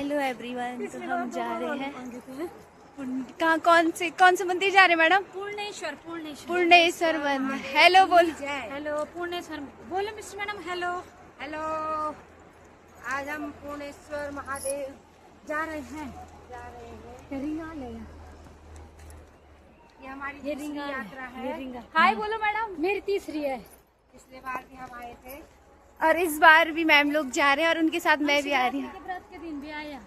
Hello everyone. तो हम जा रहे हैं कहाँ, कौन से मंदिर जा रहे हैं मैडम? पूर्णेश्वर मंदिर। हेलो बोल। हेलो पूर्णेश्वर बोलो मिस्टर मैडम। Hello hello. आज हम पूर्णेश्वर महादेव जा रहे हैं। रिंगा ले ये हमारी रिंगा यात्रा है। हाय बोलो मैडम। मेरी तीसरी है। पिछले बार भी हम आए थे और इस बार भी मैम लोग जा रहे हैं और उनके साथ मैं भी आ रही हूँ। व्रत के दिन भी आया।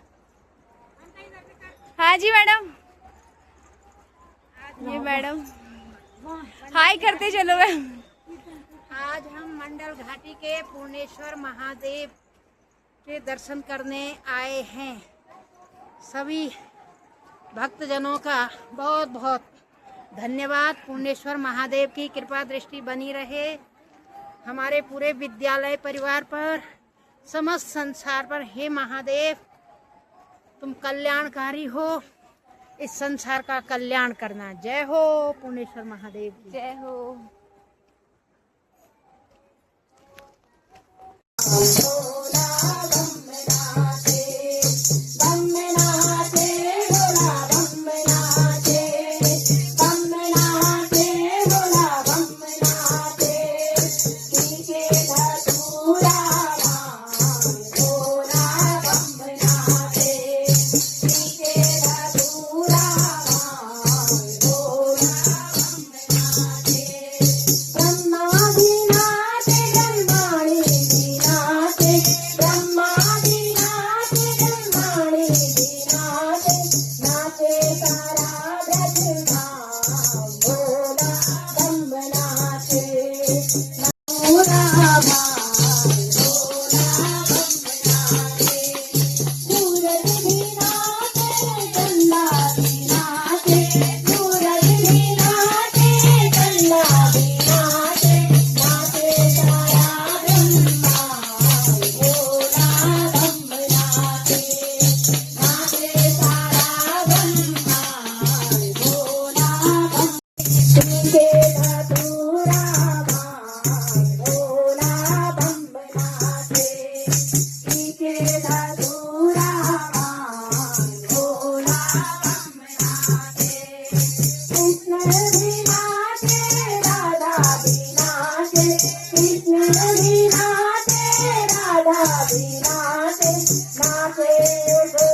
हाँ जी मैडम। ये मैडम हाय करते चलो मैम। आज हम मंडल घाटी के पूर्णेश्वर महादेव के दर्शन करने आए हैं। सभी भक्तजनों का बहुत बहुत धन्यवाद। पूर्णेश्वर महादेव की कृपा दृष्टि बनी रहे हमारे पूरे विद्यालय परिवार पर, समस्त संसार पर। हे महादेव, तुम कल्याणकारी हो, इस संसार का कल्याण करना। जय हो पूर्णेश्वर महादेव की। जय हो। Nace